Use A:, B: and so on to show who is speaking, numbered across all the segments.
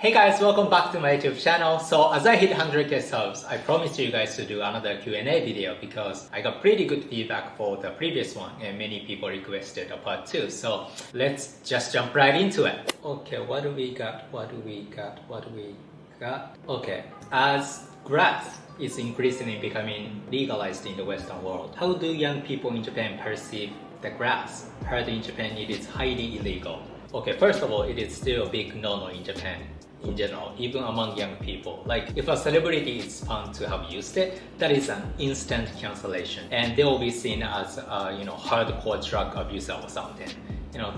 A: Hey guys, welcome back to my YouTube channel. So as I hit 100k subs, I promised you guys to do another Q&A video because I got pretty good feedback for the previous one and many people requested a part 2. So let's just jump right into it. Okay, what do we got? Okay, as grass is increasingly becoming legalized in the Western world, how do young people in Japan perceive the grass? Heard in Japan it is highly illegal. Okay, first of all, it is still a big no-no in Japan in general, even among young people. Like, if a celebrity is found to have used it, that is an instant cancellation, and they will be seen as hardcore drug abuser or something.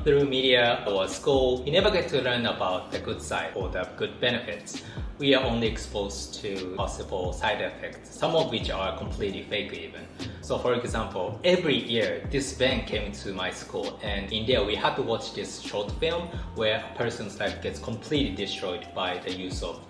A: Through media or school, you never get to learn about the good side or the good benefits. We are only exposed to possible side effects, some of which are completely fake even. So for example, every year this band came to my school, and in there we had to watch this short film where a person's life gets completely destroyed by the use of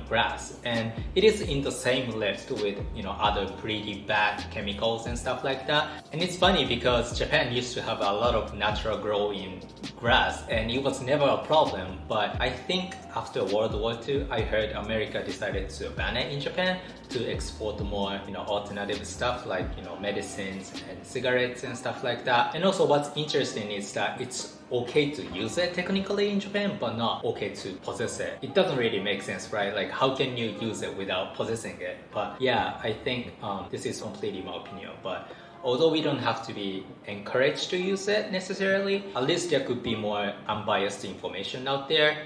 A: grass, and it is in the same list with other pretty bad chemicals and stuff like that. And it's funny because Japan used to have a lot of natural growing grass and it was never a problem, but I think after World War II I heard America decided to ban it in Japan to export more alternative stuff like medicines and cigarettes and stuff like that. And also what's interesting is that it's okay to use it technically in Japan, but not okay to possess it. It doesn't really make sense, right? Like, how can you use it without possessing it? But yeah, I think this is completely my opinion. But although we don't have to be encouraged to use it necessarily, at least there could be more unbiased information out there,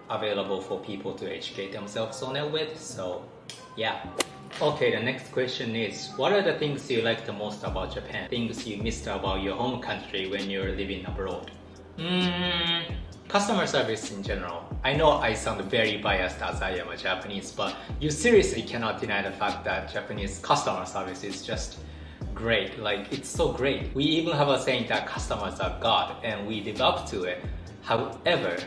A: available for people to educate themselves on it with. So yeah. Okay, the next question is, what are the things you like the most about Japan? Things you missed about your home country when you're living abroad? Customer service in general. I know I sound very biased as I am a Japanese, but you seriously cannot deny the fact that Japanese customer service is just great. Like, it's so great. We even have a saying that customers are God, and we live up to it. However,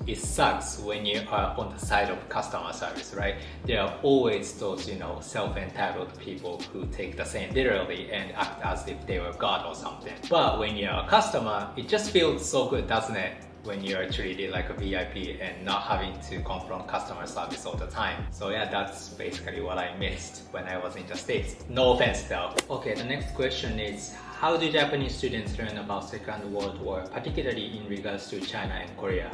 A: it sucks when you are on the side of customer service, right? There are always those, self-entitled people who take the saying literally and act as if they were God or something. But when you're a customer, it just feels so good, doesn't it? When you're treated like a VIP and not having to confront customer service all the time. So yeah, that's basically what I missed when I was in the States. No offense though. Okay, the next question is, how do Japanese students learn about Second World War, particularly in regards to China and Korea?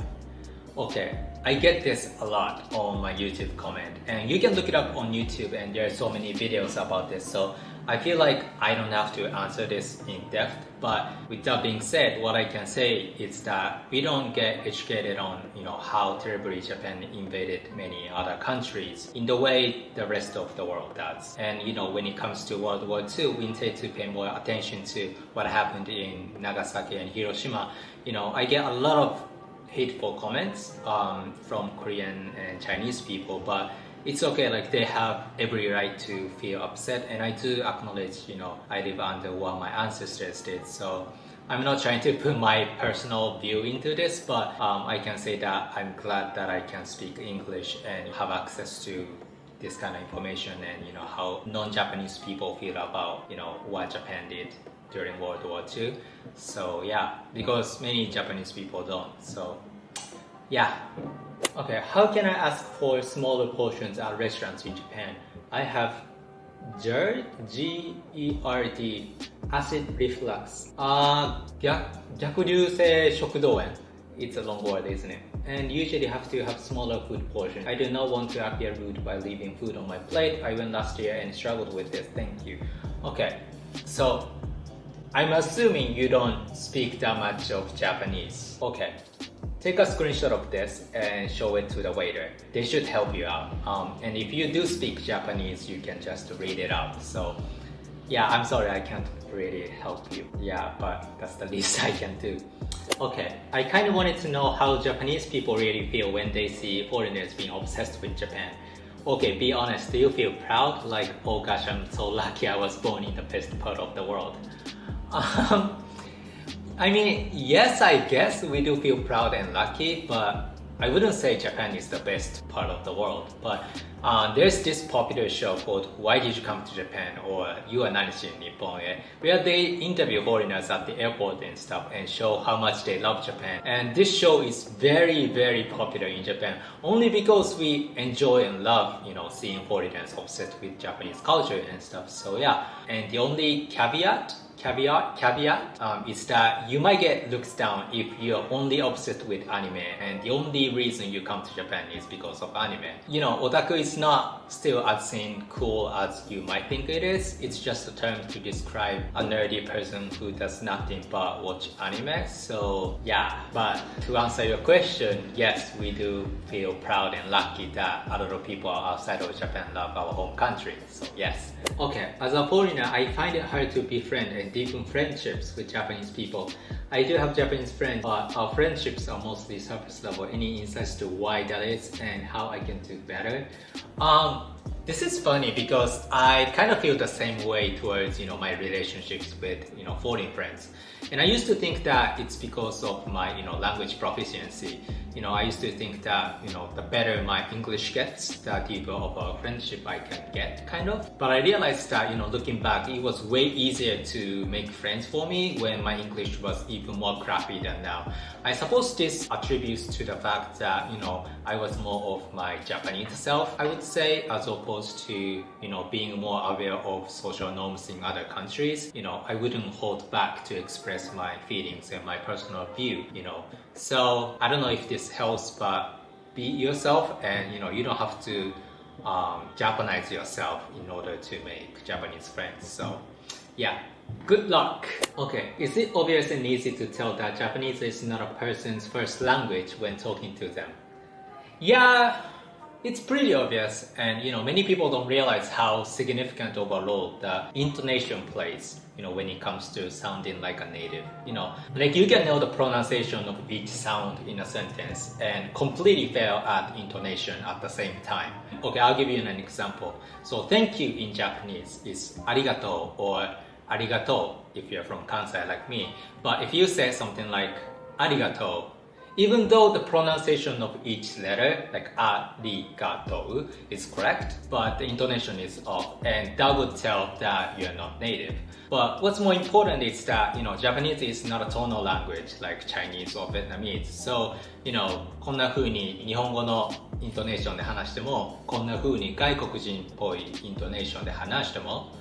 A: Okay, I get this a lot on my YouTube comment, and you can look it up on YouTube, and there are so many videos about this, so I feel like I don't have to answer this in depth. But with that being said, what I can say is that we don't get educated on how terribly Japan invaded many other countries in the way the rest of the world does. And when it comes to World War II, we need to pay more attention to what happened in Nagasaki and Hiroshima. I get a lot of hateful comments from Korean and Chinese people, but it's okay. Like, they have every right to feel upset, and I do acknowledge I live under what my ancestors did, so I'm not trying to put my personal view into this, but I can say that I'm glad that I can speak English and have access to this kind of information, and how non-Japanese people feel about what Japan did during World War II. So yeah, because many Japanese people don't. So yeah. Okay, how can I ask for smaller portions at restaurants in Japan? I have GERD, G-E-R-D, acid reflux. 逆流性食道炎. It's a long word, isn't it? And usually have to have smaller food portions. I do not want to appear rude by leaving food on my plate. I went last year and struggled with this. Thank you. Okay, so I'm assuming you don't speak that much of Japanese. Okay, take a screenshot of this and show it to the waiter. They should help you out. And if you do speak Japanese, you can just read it out. So yeah, I'm sorry I can't really help you. Yeah, but that's the least I can do. Okay, I kind of wanted to know how Japanese people really feel when they see foreigners being obsessed with Japan. Okay, be honest, do you feel proud? Like, oh gosh, I'm so lucky I was born in the best part of the world. I mean, yes, I guess we do feel proud and lucky, but I wouldn't say Japan is the best part of the world, but there's this popular show called Why Did You Come to Japan? Or You Are Nanishi in Nippon, where they interview foreigners at the airport and stuff and show how much they love Japan. And this show is very, very popular in Japan only because we enjoy and love, seeing foreigners obsessed with Japanese culture and stuff. So yeah, and the only caveat is that you might get looked down if you're only obsessed with anime, and the only reason you come to Japan is because of anime. Otaku is not still as seen cool as you might think it is. It's just a term to describe a nerdy person who does nothing but watch anime. So yeah, but to answer your question, yes, we do feel proud and lucky that a lot of people outside of Japan love our home country. So yes. Okay, as a foreigner, I find it hard to befriend and deepen friendships with Japanese people. I do have Japanese friends, but our friendships are mostly surface level. Any insights to why that is and how I can do better? This is funny because I kind of feel the same way towards my relationships with foreign friends. And I used to think that it's because of my language proficiency. I used to think that the better my English gets, the deeper of a friendship I can get, kind of. But I realized that looking back, it was way easier to make friends for me when my English was even more crappy than now. I suppose this attributes to the fact that I was more of my Japanese self, I would say, as opposed to being more aware of social norms in other countries. I wouldn't hold back to express my feelings and my personal view. So I don't know if this helps, but be yourself, and you don't have to Japanize yourself in order to make Japanese friends. So yeah, good luck. Okay, is it obvious and easy to tell that Japanese is not a person's first language when talking to them? Yeah, it's pretty obvious, and many people don't realize how significant of a role the intonation plays when it comes to sounding like a native. Like you can know the pronunciation of each sound in a sentence and completely fail at intonation at the same time. Okay, I'll give you an example. So thank you in Japanese is arigato or arigato if you're from Kansai like me. But if you say something like arigato, even though the pronunciation of each letter, like arigato, is correct, but the intonation is off, and that would tell that you're not native. But what's more important is that, Japanese is not a tonal language like Chinese or Vietnamese. So, こんな風に日本語のイントネーションで話しても、こんな風に外国人っぽいイントネーションで話しても、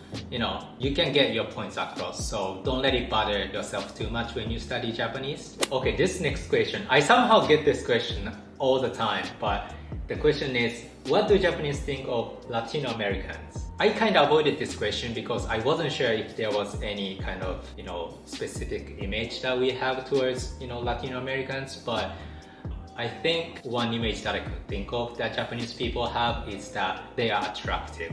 A: you can get your points across. So don't let it bother yourself too much when you study Japanese. Okay, this next question. I somehow get this question all the time, but the question is, what do Japanese think of Latino Americans? I kind of avoided this question because I wasn't sure if there was any kind of, specific image that we have towards, Latino Americans, but I think one image that I could think of that Japanese people have is that they are attractive.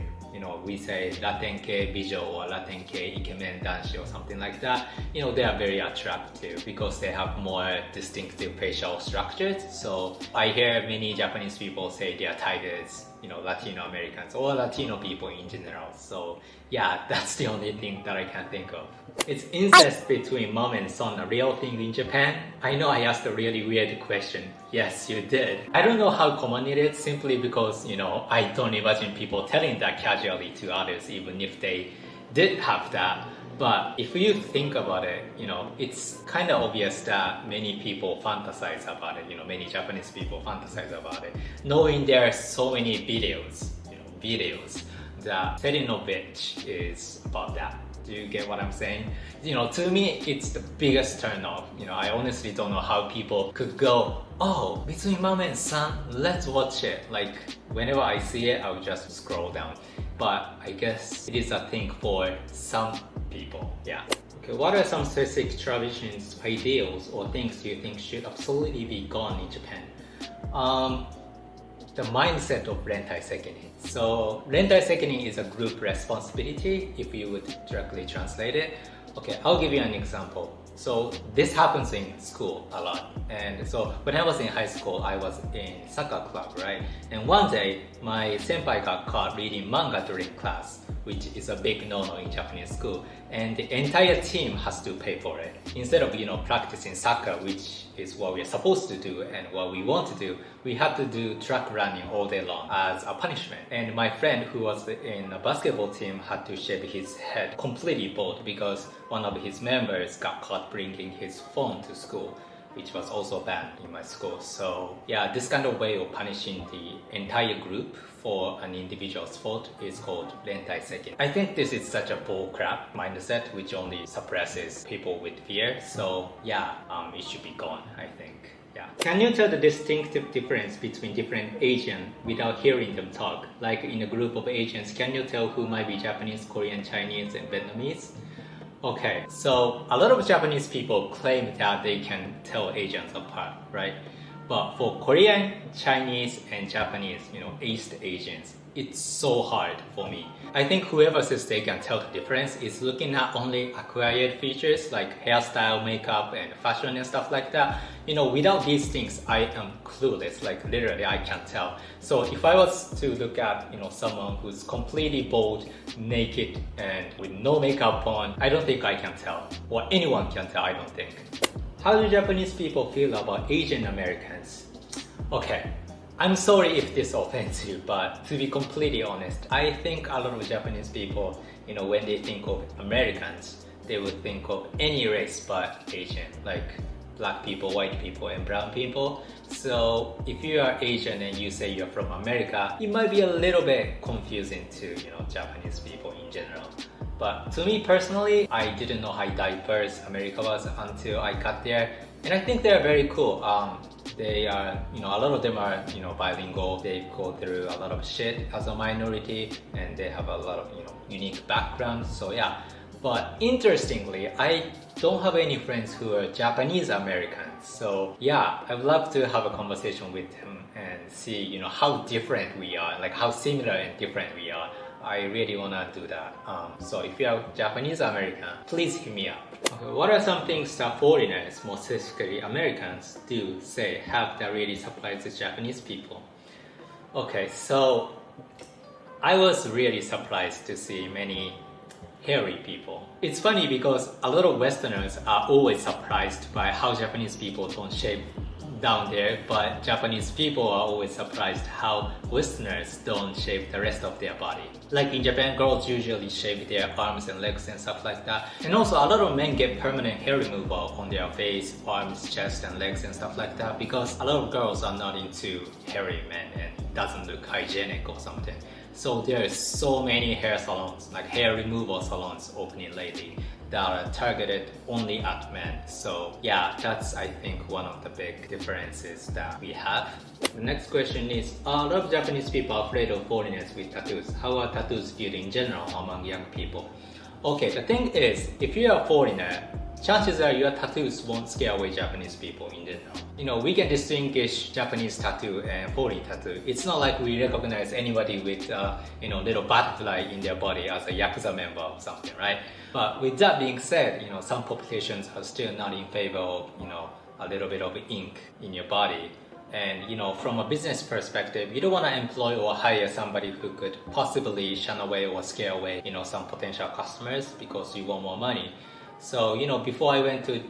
A: We say Latin-ke bijo or Latin-ke ikemen danshi or something like that. They are very attractive because they have more distinctive facial structures. So I hear many Japanese people say they are tigers, Latino Americans or Latino people in general. So yeah, that's the only thing that I can think of. Is incest between mom and son a real thing in Japan? I know I asked a really weird question. Yes, you did. I don't know how common it is simply because, I don't imagine people telling that casually to others even if they did have that. But if you think about it, it's kind of obvious that many people fantasize about it. Many Japanese people fantasize about it, knowing there are so many videos that setting of which is about that. Do you get what I'm saying? To me, it's the biggest turn off. I honestly don't know how people could go, oh, between mom and son, let's watch it. Like, whenever I see it, I'll just scroll down. But I guess it is a thing for some people, yeah. Okay, what are some specific traditions, ideals, or things you think should absolutely be gone in Japan? The mindset of rentai sekenin. So rentai sekenin is a group responsibility if you would directly translate it. Okay, I'll give you an example. So this happens in school a lot. And so when I was in high school, I was in soccer club, right? And one day, my senpai got caught reading manga during class, which is a big no-no in Japanese school, and the entire team has to pay for it. Instead of, practicing soccer, which is what we're supposed to do and what we want to do, we had to do track running all day long as a punishment. And my friend who was in a basketball team had to shave his head completely bald because one of his members got caught bringing his phone to school, which was also banned in my school. So yeah, this kind of way of punishing the entire group for an individual's fault is called Antisecondary. I think this is such a bullcrap mindset which only suppresses people with fear. So yeah, it should be gone, I think. Yeah. Can you tell the distinctive difference between different Asians without hearing them talk? Like in a group of Asians, can you tell who might be Japanese, Korean, Chinese, and Vietnamese? Okay, so a lot of Japanese people claim that they can tell Asians apart, right? But for Korean, Chinese, and Japanese, East Asians, it's so hard for me. I think whoever says they can tell the difference is looking at only acquired features like hairstyle, makeup, and fashion and stuff like that. Without these things, I am clueless. Like literally, I can't tell. So if I was to look at, someone who's completely bald, naked, and with no makeup on, I don't think I can tell. Or anyone can tell, I don't think. How do Japanese people feel about Asian Americans? Okay, I'm sorry if this offends you, but to be completely honest, I think a lot of Japanese people, when they think of Americans, they would think of any race but Asian, like black people, white people, and brown people. So if you are Asian and you say you're from America, it might be a little bit confusing to, Japanese people in general. But to me personally, I didn't know how diverse America was until I got there. And I think they're very cool. They are, a lot of them are, bilingual. They go through a lot of shit as a minority and they have a lot of, unique backgrounds. So yeah. But interestingly, I don't have any friends who are Japanese Americans. So yeah, I would love to have a conversation with them and see, how different we are, like how similar and different we are. I really wanna do that. So if you are Japanese American, please hit me up. Okay, what are some things that foreigners, more specifically Americans, do say have that really surprises Japanese people? Okay, so I was really surprised to see many hairy people. It's funny because a lot of Westerners are always surprised by how Japanese people don't shave down there, but Japanese people are always surprised how Westerners don't shave the rest of their body. Like in Japan, girls usually shave their arms and legs and stuff like that. And also a lot of men get permanent hair removal on their face, arms, chest and legs and stuff like that because a lot of girls are not into hairy men and it doesn't look hygienic or something. So there are so many hair salons, like hair removal salons opening lately that are targeted only at men. So yeah, that's I think one of the big differences that we have. The next question is, a lot of Japanese people are afraid of foreigners with tattoos. How are tattoos viewed in general among young people? Okay, the thing is, if you're a foreigner, chances are your tattoos won't scare away Japanese people in general. We can distinguish Japanese tattoo and foreign tattoo. It's not like we recognize anybody with little butterfly in their body as a Yakuza member or something, right? But with that being said, some populations are still not in favor of, a little bit of ink in your body. And from a business perspective, you don't want to employ or hire somebody who could possibly shun away or scare away, some potential customers because you want more money. So, before I went to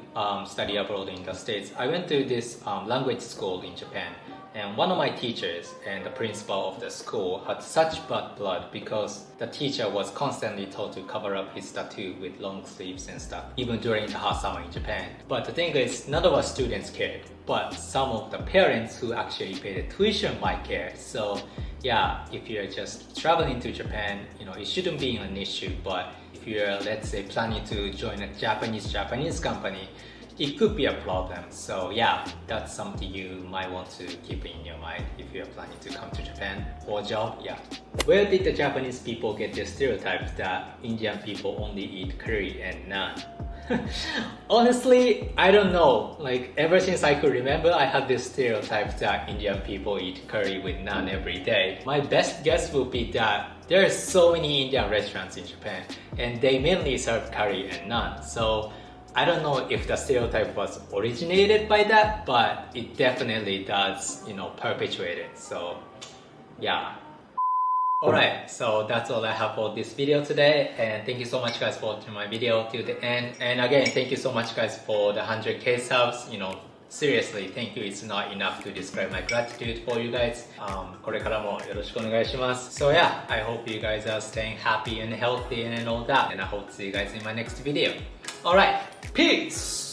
A: study abroad in the States, I went to this language school in Japan. And one of my teachers and the principal of the school had such bad blood because the teacher was constantly told to cover up his tattoo with long sleeves and stuff, even during the hot summer in Japan. But the thing is, none of us students cared. But some of the parents who actually paid the tuition might care. So yeah, if you're just traveling to Japan, it shouldn't be an issue. But if you're, let's say, planning to join a Japanese company, it could be a problem. So yeah, that's something you might want to keep in your mind if you're planning to come to Japan for a job. Yeah. Where did the Japanese people get the stereotype that Indian people only eat curry and naan? Honestly, I don't know. Like ever since I could remember, I had this stereotype that Indian people eat curry with naan every day. My best guess would be that there are so many Indian restaurants in Japan and they mainly serve curry and naan. So I don't know if the stereotype was originated by that, but it definitely does, perpetuate it. So yeah, Alright, so that's all I have for this video today, and thank you so much guys for watching my video till the end. And again, thank you so much guys for the 100k subs. Seriously, thank you. It's not enough to describe my gratitude for you guys. これからもよろしくお願いします。So yeah, I hope you guys are staying happy and healthy and all that, and I hope to see you guys in my next video. Alright, peace!